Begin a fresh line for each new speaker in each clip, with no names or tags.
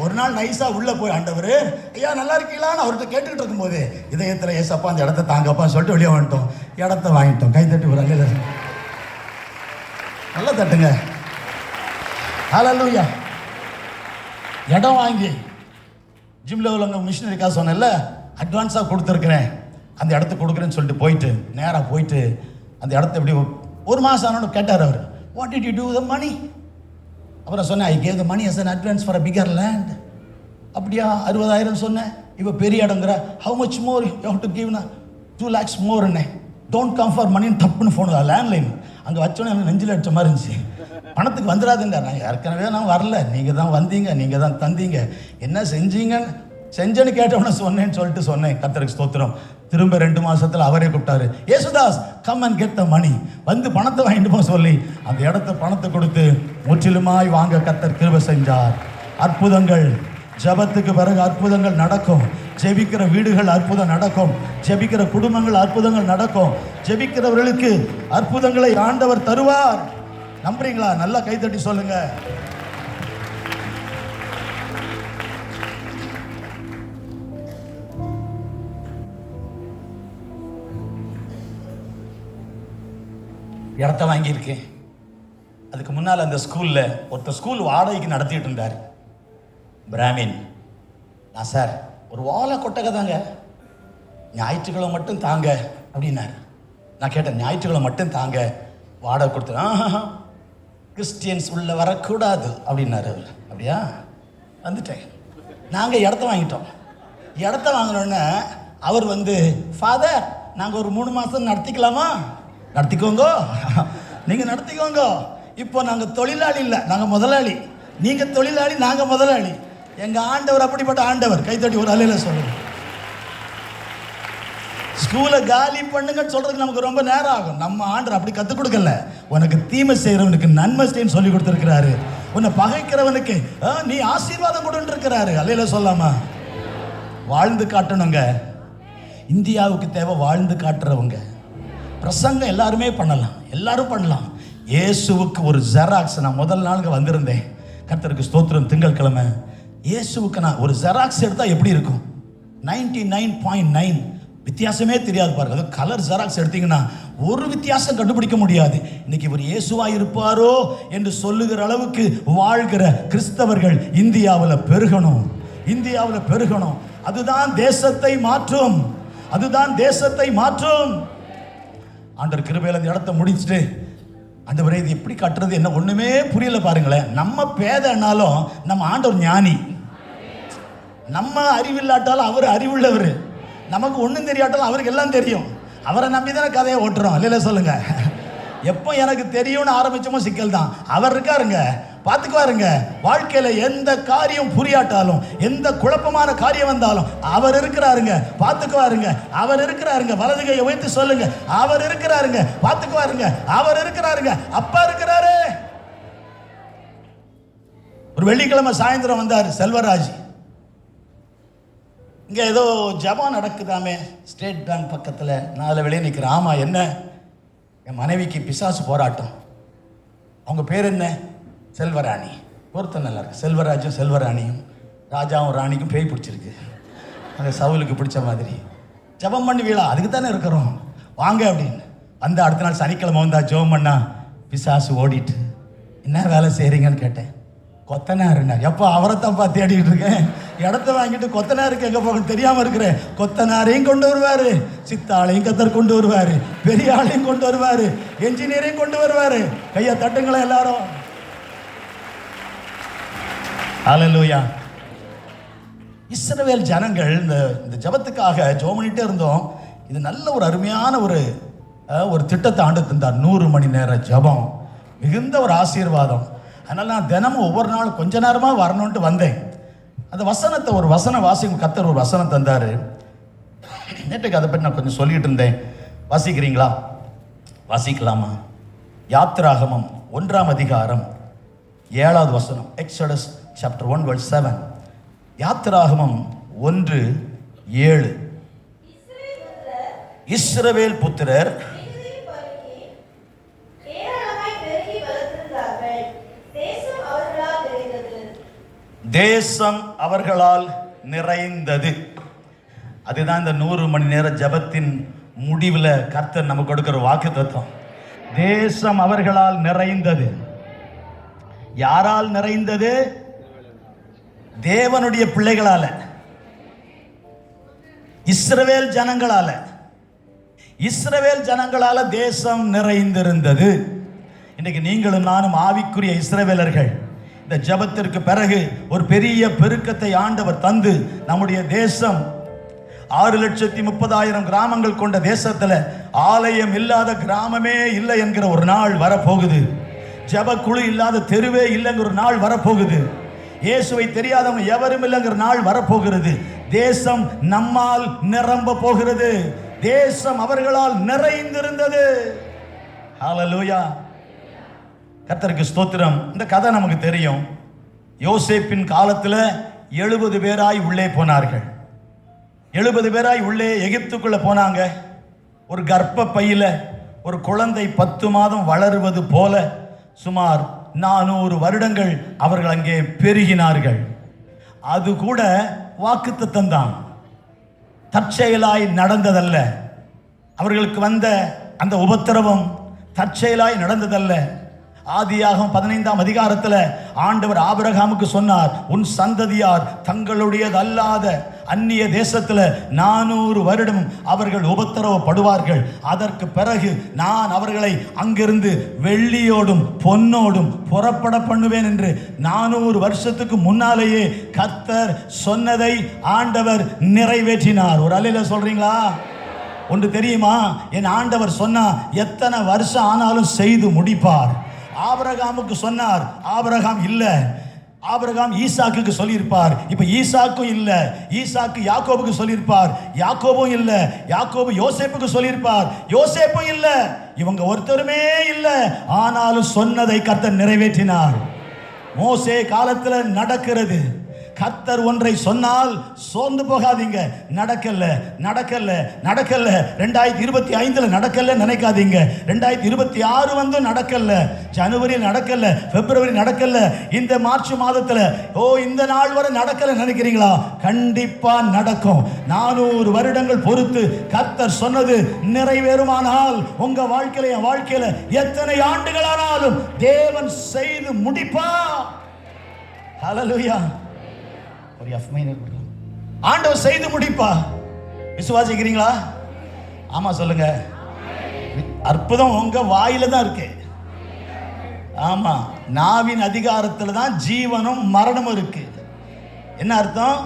ஒரு நாள் நைஸா உள்ள போய் ஆண்டவர் ஐயா நல்லா இருக்கீங்களான்னு அவர்கிட்ட கேட்டுக்கிட்டு இருக்கும்போது இதயத்தில் ஏசப்பா அந்த இடத்த தாங்கப்பா சொல்லிட்டு வெளியே வந்துட்டோம். இடத்த வாங்கிட்டோம். கை தட்டி ஒரு அல்ல நல்லா தட்டுங்க. ஹல்லேலூயா. இடம் வாங்கி ஜிம்ல உள்ளவங்க மிஷினரிக்காக சொன்னேன்ல, அட்வான்ஸாக கொடுத்துருக்குறேன், அந்த இடத்த கொடுக்குறேன்னு சொல்லிட்டு போயிட்டு நேராக போயிட்டு அந்த இடத்த எப்படி ஒரு மாதம் ஆனோன்னு கேட்டார் அவர், what did you do the money? அப்புறம் சொன்னேன், I gave the money as an advance for a bigger land. அப்படியா, 60,000 சொன்னேன். இப்போ பெரிய இடங்கிற, how much more you have to கிவ்னா 2 lakhs மோர்ண்ணே. டோன்ட் கம் ஃபார் மணின்னு டப்புன்னு ஃபோன் லேண்ட்லைன் அங்கே வச்சோன்னே எனக்கு நெஞ்சில் அடிச்ச மாதிரி இருந்துச்சு. பணத்துக்கு வந்துடாதுங்க, நான் ஏற்கனவே நான் வரல, நீங்கள் தான் வந்தீங்க, நீங்கள் தான் தந்தீங்க, என்ன செஞ்சேன்னு கேட்டவொன்னே சொன்னேன்னு சொல்லிட்டு சொன்னேன். கர்த்தருக்கு ஸ்தோத்திரம். திரும்ப 2 மாசத்துல அவரே கூப்பிட்டாரு, Yesudas come and get the money, வந்து பணத்தை வாங்கிட்டு போக சொல்லி அந்த இடத்த பணத்தை கொடுத்து முற்றிலுமாய் வாங்க கர்த்தர் கிருபை செஞ்சார். அற்புதங்கள், ஜெபத்துக்கு பிறகு அற்புதங்கள் நடக்கும். ஜெபிக்கிற வீடுகள் அற்புதம் நடக்கும். ஜெபிக்கிற குடும்பங்கள் அற்புதங்கள் நடக்கும். ஜெபிக்கிறவர்களுக்கு அற்புதங்களை ஆண்டவர் தருவார். நம்புறீங்களா? நல்லா கைத்தட்டி சொல்லுங்க. இடத்த வாங்கியிருக்கேன். அதுக்கு முன்னால் அந்த ஸ்கூலில் ஒருத்தர் ஸ்கூல் வாடகைக்கு நடத்திட்டு இருந்தார், பிராமின். நான் சார் ஒரு வாழை கொட்டகை தாங்க, ஞாயிற்றுக்கிழமை மட்டும் தாங்க அப்படின்னாரு. நான் கேட்டேன், ஞாயிற்றுக்கிழமை மட்டும் தாங்க வாடகை கொடுத்து, கிறிஸ்டியன்ஸ் உள்ள வரக்கூடாது அப்படின்னாரு அவர். அப்படியா, வந்துட்டேன். நாங்கள் இடத்த வாங்கிட்டோம். இடத்த வாங்கினோடனே அவர் வந்து, ஃபாதர் நாங்கள் ஒரு 3 மாதம் நடத்திக்கலாமா? நடத்திக்கோங்க, நீங்கள் நடத்திக்கோங்க. இப்போ நாங்கள் தொழிலாளி இல்லை, நாங்கள் முதலாளி. நீங்கள் தொழிலாளி, நாங்கள் முதலாளி. எங்கள் ஆண்டவர் அப்படிப்பட்ட ஆண்டவர். கைத்தட்டி ஒரு அலையில சொல்லுங்க. ஸ்கூலை காலி பண்ணுங்கன்னு சொல்றதுக்கு நமக்கு ரொம்ப நேரம் ஆகும். நம்ம ஆண்டவர் அப்படி கற்றுக் கொடுக்கல. உனக்கு தீமை செய்கிறவனுக்கு நன்மை செய்யன்னு சொல்லி கொடுத்துருக்கிறாரு. உன்னை பகைக்கிறவனுக்கு நீ ஆசீர்வாதம் கொடுன்னு இருக்கிறாரு. அலையில சொல்லாமா? வாழ்ந்து காட்டணுங்க. இந்தியாவுக்கு தேவை வாழ்ந்து காட்டுறவங்க. பிரசங்கம் எல்லாருமே பண்ணலாம், எல்லாரும் பண்ணலாம். இயேசுவுக்கு ஒரு ஜெராக்ஸ். நான் முதல் நாளுங்க வந்திருந்தேன், கர்த்தருக்கு ஸ்தோத்திரம், திங்கட்கிழமை. இயேசுவுக்கு நான் ஒரு ஜெராக்ஸ் எடுத்தால் எப்படி இருக்கும்? 99.9 வித்தியாசமே தெரியாது பாருங்க. அது கலர் ஜெராக்ஸ் எடுத்தீங்கன்னா ஒரு வித்தியாசம் கண்டுபிடிக்க முடியாது. இன்னைக்கு இவர் இயேசுவா இருப்பாரோ என்று சொல்லுகிற அளவுக்கு வாழ்கிற கிறிஸ்தவர்கள் இந்தியாவில் பெருகணும், இந்தியாவில் பெருகணும். அதுதான் தேசத்தை மாற்றும், அதுதான் தேசத்தை மாற்றும். ஆண்டவர் கிருபையில அந்த இடத்த முடிச்சுட்டு, ஆண்டவரே இது எப்படி கட்டுறது, என்ன ஒண்ணுமே புரியல பாருங்களேன். நம்ம பேதனாலும் நம்ம ஆண்டவர் ஞானி. நம்ம அறிவில்லாட்டாலும் அவர் அறிவுள்ளவர். நமக்கு ஒன்றும் தெரியாட்டாலும் அவருக்கு எல்லாம் தெரியும். அவரை நம்பி தானே கதையை ஓட்டுறோம். இல்லைல்ல சொல்லுங்க. எப்போ எனக்கு தெரியும்னு ஆரம்பிச்சோமோ சிக்கல் தான். அவர் இருக்காருங்க, பார்த்துக்குவாருங்க. வாழ்க்கையில எந்த காரியம் புரியாட்டாலும், எந்த குழப்பமான காரியம் வந்தாலும் அவர் இருக்கிறாருங்க, பார்த்துக்குவாருங்க. அவர் இருக்கிறாருங்க. வலது கையை வைத்து சொல்லுங்க, அவர் இருக்கிறாருங்க, பார்த்துக்குவாருங்க. அவர் இருக்கிறாருங்க, அப்பா இருக்கிறாரு. ஒரு வெள்ளிக்கிழமை சாயந்தரம் வந்தார் செல்வராஜ். இங்கே ஏதோ ஜபம் நடக்குதாமே ஸ்டேட் பேங்க் பக்கத்தில். நான் அதில் வெளியே நிற்கிறேன். ஆமாம், என்ன? என் மனைவிக்கு பிசாசு போராட்டம். அவங்க பேர் என்ன? செல்வராணி. பொருத்தம் நல்லா இருக்கு. செல்வராஜும் செல்வராணியும், ராஜாவும் ராணிக்கும் பேய் பிடிச்சிருக்கு. அந்த சவுலுக்கு பிடிச்ச மாதிரி. ஜபம் பண்ணி வீழா, அதுக்கு தானே இருக்கிறோம், வாங்க அப்படின்னு. அந்த அடுத்த நாள் சனிக்கிழமை வந்தா ஜெபம் பண்ணா பிசாசு ஓடிட்டு. என்ன வேலை செய்கிறீங்கன்னு கேட்டேன். கொத்தனாருன்னா. எப்போ அவரை தான்ப்பா தேடிட்டு இருக்கேன். இடத்த வாங்கிட்டு கொத்தனாருக்கு எங்கே போகணும் தெரியாமல் இருக்கிறேன். கொத்தனாரையும் கொண்டு வருவார், சித்தாளையும் கத்தர் கொண்டு வருவார், பெரிய ஆளையும் கொண்டு வருவார், என்ஜினியரையும் கொண்டு வருவார். கையை தட்டுங்களா எல்லாரும். ஹல்லேலூயா. இஸ்ரவேல் ஜனங்கள் இந்த ஜபத்துக்காக ஜெபம் பண்ணிட்டே இருந்தோம். இது நல்ல ஒரு அருமையான ஒரு திட்டத்தை ஆண்டு தந்தார். 100 மணி நேர ஜபம், மிகுந்த ஒரு ஆசீர்வாதம். அதனால் நான் தினமும் ஒவ்வொரு நாளும் கொஞ்ச நேரமாக வரணுன்ட்டு வந்தேன். அந்த வசனத்தை ஒரு வசன வாசிக்கும் கர்த்தர் ஒரு வசனம் தந்தார். நேற்றுக்கு அதை பற்றி நான் கொஞ்சம் சொல்லிட்டு இருந்தேன். வாசிக்கிறீங்களா? வாசிக்கலாமா? யாத்திராகமம் 1ஆம் அதிகாரம் 7வது வசனம். Exodus chapter 1 verse 7. யாத்திராகமம் 1:7. இஸ்ரவேல் புத்திரர் தேசம் அவர்களால் நிறைந்தது. அதுதான் இந்த 100 மணி நேர ஜபத்தின் முடிவில் கர்த்தர் நமக்கு கொடுக்கிற வாக்குத்தத்தம். தேசம் அவர்களால் நிறைந்தது. யாரால் நிறைந்தது? தேவனுடைய பிள்ளைகளால, இஸ்ரவேல் ஜனங்களால. இஸ்ரவேல் ஜனங்களால தேசம் நிறைந்திருந்தது. இன்னைக்கு நீங்களும் நானும் ஆவிக்குரிய இஸ்ரவேலர்கள். இந்த ஜபத்திற்கு பிறகு ஒரு பெரிய பெருக்கத்தை ஆண்டவர் தந்து நம்முடைய தேசம் 6,30,000 கிராமங்கள் கொண்ட தேசத்தில் ஆலயம் இல்லாத கிராமமே இல்லை என்கிற ஒரு நாள் வரப்போகுது. ஜப குழு இல்லாத தெருவே இல்லைங்கிற ஒரு நாள் வரப்போகுது. இயேசுவை தெரியாதவங்க எவரும் இல்லைங்கிற நாள் வரப்போகிறது. தேசம் நம்மால் நிரம்ப போகிறது. தேசம் அவர்களால் நிறைந்திருந்தது. ஹல்லேலூயா, கர்த்தருக்கு ஸ்தோத்திரம். இந்த கதை நமக்கு தெரியும். யோசேப்பின் காலத்தில் 70 பேராய் உள்ளே போனார்கள். 70 பேராய் உள்ளே எகிப்துக்குள்ள போனாங்க. ஒரு கர்ப்ப பையில ஒரு குழந்தை 10 மாதம் வளருவது போல சுமார் 400 வருடங்கள் அவர்கள் அங்கே பெருகினார்கள். அது கூட வாக்குத்தத்தம் தான், தற்செயலாய் நடந்ததல்ல. அவர்களுக்கு வந்த அந்த உபத்திரவம் தற்செயலாய் நடந்ததல்ல. ஆதியாகமம் 15ஆம் அதிகாரத்தில் ஆண்டவர் ஆபிரகாமுக்கு சொன்னார், உன் சந்ததியார் தங்களுடையதல்லாத அந்நிய தேசத்தில் 400 வருடம் அவர்கள் உபத்திரவப்படுவார்கள். அதற்கு பிறகு நான் அவர்களை அங்கிருந்து வெள்ளியோடும் பொன்னோடும் புறப்பட பண்ணுவேன் என்று 400 வருஷத்துக்கு முன்னாலேயே கர்த்தர் சொன்னதை ஆண்டவர் நிறைவேற்றினார். ஒரு அல்லேலூயா சொல்றீங்களா? ஒன்று தெரியுமா, என் ஆண்டவர் சொன்னா எத்தனை வருஷம் ஆனாலும் செய்து முடிப்பார். ஆபிரகாமுக்கு சொன்னார், ஆபிரகாம் இல்ல, ஆபிரகாம் ஈசாக்குக்கு சொல்லியிருப்பார். இப்ப ஈசாக்கும் இல்ல, ஈசாக்கு யாக்கோபுக்கு சொல்லியிருப்பார். யாக்கோபும் இல்ல, யாக்கோபு யோசேப்புக்கு சொல்லியிருப்பார். யோசேப்பும் இல்ல, இவங்க ஒருத்தருமே இல்ல. ஆனாலும் சொன்னதை கர்த்தர் நிறைவேற்றினார். மோசே காலத்தில் நடக்கிறது. கர்த்தர் ஒன்றை சொன்னால் சோர்ந்து போகாதீங்க. நடக்கல நடக்கல நடக்கல 2025 நடக்கல நினைக்காதீங்க. 2026 வந்து நடக்கல, ஜனவரி நடக்கல, பிப்ரவரி நடக்கல, இந்த மார்ச் மாதத்துல இந்த நாள் வரை நடக்கல நினைக்கிறீங்களா? கண்டிப்பா நடக்கும். 400 வருடங்கள் பொறுத்து கர்த்தர் சொன்னது நிறைவேறுமானால் உங்க வாழ்க்கையில, என் வாழ்க்கையில எத்தனை ஆண்டுகளானாலும் தேவன் செய்து முடிப்பா. ஹல்லேலூயா. ஆண்டவர் செய்து முடிப்பா. விசுவாசிக்கிறீங்களா? ஆமா சொல்லுங்க. அற்புதம் உங்க வாயில தான் இருக்கு. ஆமா, நாவின் அதிகாரத்தில் தான் ஜீவனும் மரணமும் இருக்கு. என்ன அர்த்தம்?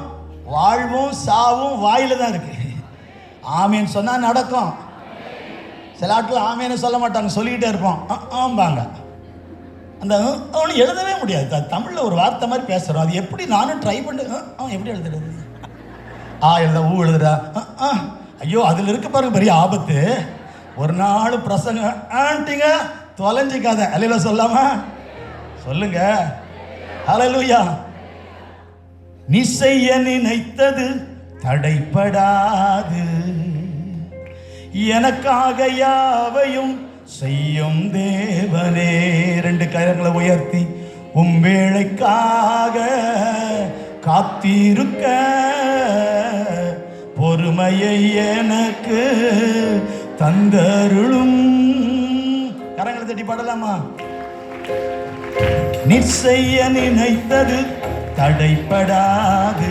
வாழ்வும் சாவும் வாயில தான் இருக்கு. ஆமேன்னு சொன்னா நடக்கும். சில ஆட்கள் ஆமேன்னு சொல்ல மாட்டாங்க, சொல்லிக்கிட்டே இருப்போம் ஆம்பாங்க. அந்த அவனு எழுதவே முடியாது. தமிழில் ஒரு வார்த்தை மாதிரி பேசுகிறோம். அது எப்படி நானும் ட்ரை பண்ண எப்படி எழுதுறது? எழுத ஊ எழுதுடா. ஐயோ, அதில் இருக்க பாருங்க பெரிய ஆபத்து. ஒரு நாள் பிரசங்க ஆண்டிங்க தொலைஞ்சிக்காத அல்லேலூயா சொல்லாமா? சொல்லுங்க ஹல்லேலூயா. நீ செய்ய நினைத்தது தடைப்படாது, எனக்காக யாவையும் செய்யும் தேவனே. 2 கரங்களை உயர்த்தி வேளைக்காக காத்திருக்க பொறுமையை எனக்கு தந்தருளும். கரங்களை தட்டி பாடலாமா? நீ செய்ய நினைத்தது தடைப்படாது,